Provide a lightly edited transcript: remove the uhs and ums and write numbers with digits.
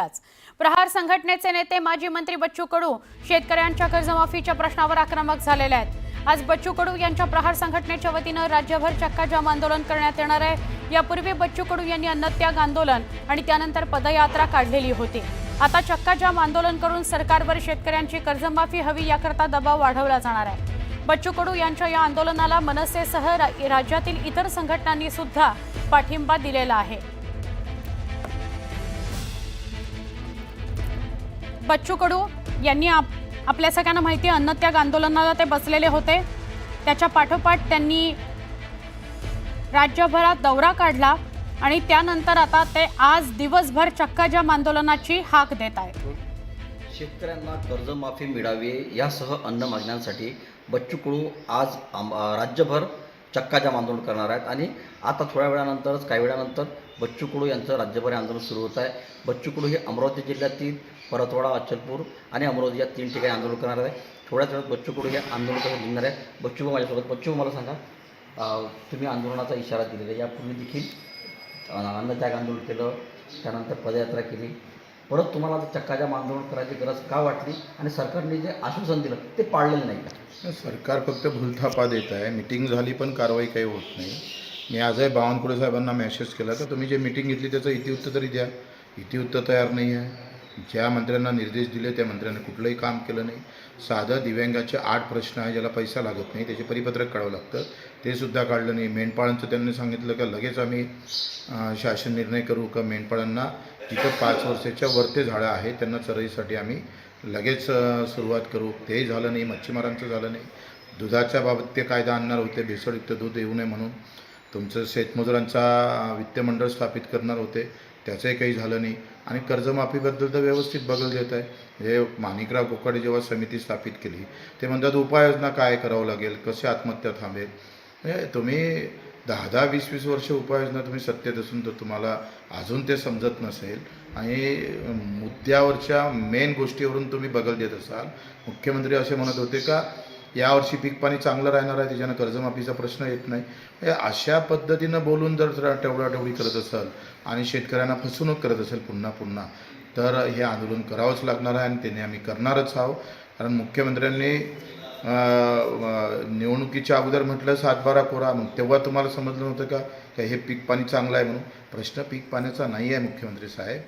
झालाच। प्रहार संघटनेचे नेते माजी मंत्री बच्चू कडू शेतकऱ्यांच्या कर्जमाफीच्या प्रश्नावर आक्रमक झालेले आहेत। आज बच्चू कडू यांच्या प्रहार संघटनेच्या वतीने राज्यभर चक्काजाम आंदोलन करण्यात येणार आहे। यापूर्वी बच्चू कडू यांनी अन्नत्याग आंदोलन आणि त्यानंतर पदयात्रा काढलेली होती। आता चक्काजाम आंदोलन करून सरकारवर शेतकऱ्यांची कर्जमाफी हवी याकरता दबाव वाढवला जाणार आहे। बच्चू कडू यांच्या या आंदोलनाला मनसेसह राज्यातील इतर संघटनांनी सुद्धा पाठिंबा दिलेला आहे। बच्चू कडू यांनी आपल्या सगळ्यांना माहिती अन्नत्याग आंदोलनाला ते बसलेले होते। त्याच्या पाठोपाठ त्यांनी राज्यभरात दौरा काढला आणि त्यानंतर आता ते आज दिवसभर चक्काजाम आंदोलनाची हाक देत आहेत। शेतकऱ्यांना कर्जमाफी मिळावी यासह अन्न मागण्यांसाठी बच्चू कडू आज राज्यभर चक्काजाम आंदोलन करणार आहेत आणि आता थोड्या वेळानंतरच काही वेळानंतर बच्चू कडू यांचं राज्यभर आंदोलन सुरू होत आहे। बच्चू कडू हे अमरावती जिल्ह्यातील परतवाडा, अचलपूर आणि अमरावती या 3 ठिकाणी आंदोलन करणार आहे। थोड्याच वेळात बच्चू कडू हे आंदोलन करून निघणार आहे। बच्चू माझ्यासोबत। बच्चू, मला सांगा, तुम्ही आंदोलनाचा इशारा दिलेला आहे, यापूर्वी देखील अन्नत्याग आंदोलन केलं, त्यानंतर पदयात्रा केली, परत तुम्हाला चक्काजाम आंदोलन करायची गरज का वाटली आणि सरकारने जे आश्वासन दिलं ते पाळलेलं नाही का? सरकार फक्त भूलथापा देत आहे। मीटिंग झाली पण कारवाई काही होत नाही। मी आजही बावनकुळे साहेबांना मेसेज केला तर तुम्ही जे मीटिंग घेतली त्याचं इतिवृत्त तरी द्या। इतिवृत्त तयार नाही आहे। ज्या मंत्र्यांना निर्देश दिले त्या मंत्र्यांनी कुठलंही काम केलं नाही। साधं दिव्यांगाचे 8 प्रश्न आहे ज्याला पैसा लागत नाही, त्याचे परिपत्रक काढावं लागतं, ते सुद्धा काढलं नाही। मेंढपाळांचं त्यांनी सांगितलं का लगेच आम्ही शासन निर्णय करू का मेंढपाळांना जिथं 5 वर्षाच्या वरते झाडं आहेत त्यांना चराईसाठी आम्ही लगेच सुरुवात करू, तेही झालं नाही। मच्छीमारांचं झालं नाही। दुधाच्या बाबत ते कायदा आणणार होते, भेसळयुक्त दूध येऊ नये म्हणून। तुमचं शेतमजुरांचा वित्तमंडळ स्थापित करणार होते, त्याचंही काही झालं नाही। आणि कर्जमाफीबद्दल तर व्यवस्थित बगल देत आहे। हे माणिकराव कोकाटे जेव्हा समिती स्थापित केली ते म्हणतात उपाययोजना काय करावं लागेल, कसे आत्महत्या थांबेल। तुम्ही 10-10, 20-20 वर्ष उपाययोजना तुम्ही सत्तेत असून तर तुम्हाला अजून ते समजत नसेल आणि मुद्द्यावरच्या मेन गोष्टीवरून तुम्ही बगल देत असाल। मुख्यमंत्री असे म्हणत होते का यावर्षी पीक पाणी चांगलं राहणार आहे, त्याच्यानं कर्जमाफीचा प्रश्न येत नाही। अशा पद्धतीनं बोलून जर टवळाटवळी करत असाल आणि शेतकऱ्यांना फसवणूक करत असेल पुन्हा तर हे आंदोलन करावंच लागणार आहे आणि त्याने आम्ही करणारच आहोत। कारण मुख्यमंत्र्यांनी निवडणुकीच्या अगोदर म्हटलं 7-12 कोरा, मग तेव्हा तुम्हाला समजलं नव्हतं का हे पीक पाणी चांगलं आहे म्हणून? प्रश्न पीक पाण्याचा नाही आहे मुख्यमंत्री साहेब।